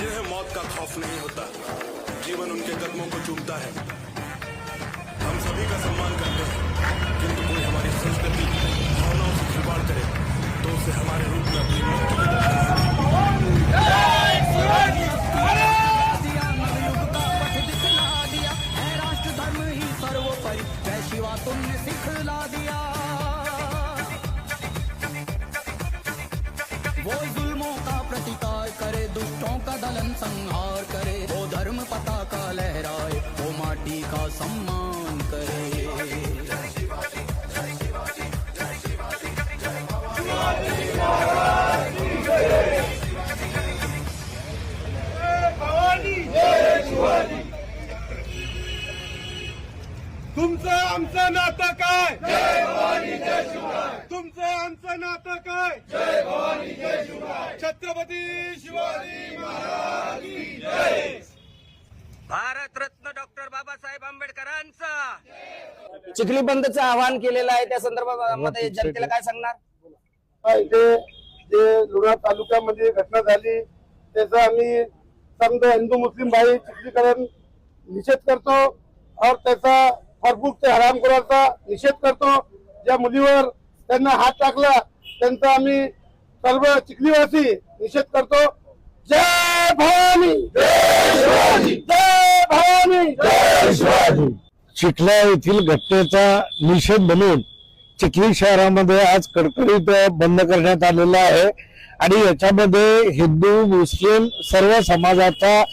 जिन्हें मौत का खौफ नहीं होता, जीवन उनके कदमों को चूमता है। हम सभी का सम्मान करते हैं, किंतु कोई हमारी संस्कृति भावनाओं से खिलवाड़ करे तो उसे हमारे रूप में अपनी मौत की राष्ट्र धर्म ही सर्वोपरि जय शिवा तुमने सिखला दिया। वो जुल्मों का प्रतिकार करे, दुष्टों का दलन संहार करे, वो धर्म पताका लहराए, वो माटी का सम्मान करे। तुमचं आमचं नातं काय? जय भवानी जय शिवराय. तुमचं आमचं नातं काय? जय भवानी जय शिवराय. छत्रपती शिवाजी महाराज की जय. भारतरत्न डॉक्टर बाबासाहेब आंबेडकरांचा चिखली बंदचं आवाहन केलेलं आहे, त्या संदर्भामध्ये जनतेला काय सांगणार? इथे जे लोणार तालुक्यामध्ये घटना झाली त्याचा आम्ही समजा हिंदू मुस्लिम भाई चिखलीकरण निषेध करतो और त्याचा फरबुक ते हरामखोराचा निषेध करतो. ज्या मुलीवर त्यांना हात टाकला त्यांचा आम्ही सर्व चिखलीवासी निषेध करतो. जय भवानी जय शिवाजी. जय भवानी जय शिवाजी. चिखला येथील घटनेचा निषेध म्हणून चिखली शहरामध्ये आज कडकडीत बंद करण्यात आलेला आहे आणि याच्यामध्ये हिंदू मुस्लिम सर्व समाजाचा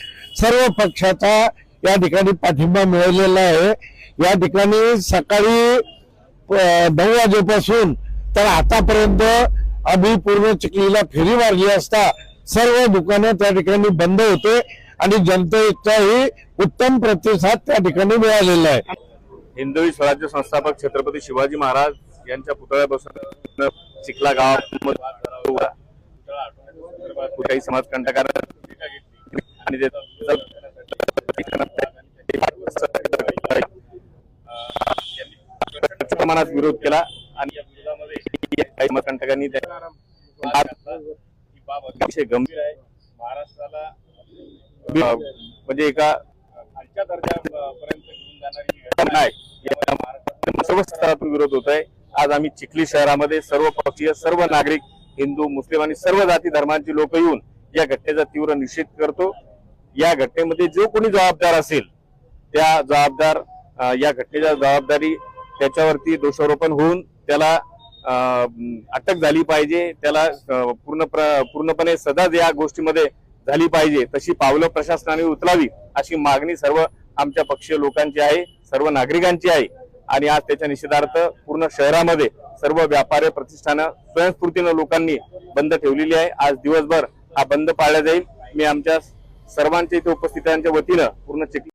सर्व पक्षाचा या ठिकाणी पाठिंबा मिळालेला आहे. या ठिकाणी सकाळी 9 वाजेपासून तर आतापर्यंत आम्ही पूर्ण चिखलीला फेरी मारली असता सर्व दुकानं त्या ठिकाणी बंद होते आणि जनतेचाही उत्तम प्रतिसाद त्या ठिकाणी मिळालेला आहे. हिंदवी स्वराज्य संस्थापक छत्रपती शिवाजी महाराज यांच्या पुतळ्यापासून चिखला गावामध्ये कुठल्याही समाजकंटकांना आणि प्रमाणात विरोध केला आणि या विरोधामध्ये काही समाजकंटकांनी अतिशय गंभीर आहे. महाराष्ट्राला म्हणजे एका खालच्या दर्जापर्यंत घेऊन जाणारी घटना आहे. या महाराष्ट्रात सर्व स्तरातून विरोध होत आहे. आज आम्ही चिखली शहरामध्ये सर्व पक्षीय सर्व नागरिक हिंदू मुस्लिम आणि सर्व जाती धर्मांची लोक येऊन या घटनेचा तीव्र निषेध करतो. या घटनेमध्ये जो कोणी जबाबदार असेल त्या जबाबदार या घटनेच्या जबाबदारी त्याच्यावरती दोषारोपण होऊन त्याला अटक झाली पाहिजे. त्याला पूर्णपणे सजा या गोष्टीमध्ये झाली पाहिजे. तशी पावलं प्रशासनाने उचलावी अशी मागणी सर्व आमच्या पक्षीय लोकांची आहे, सर्व नागरिकांची आहे. आणि आज त्याच्या निषेधार्थ पूर्ण शहरामध्ये सर्व व्यापारी प्रतिष्ठानं स्वयंस्फूर्तीनं लोकांनी बंद ठेवलेली आहे. आज दिवसभर हा बंद पाळला जाईल. मी आमच्या सर्वांच्या इथे उपस्थितांच्या वतीनं पूर्ण चिखली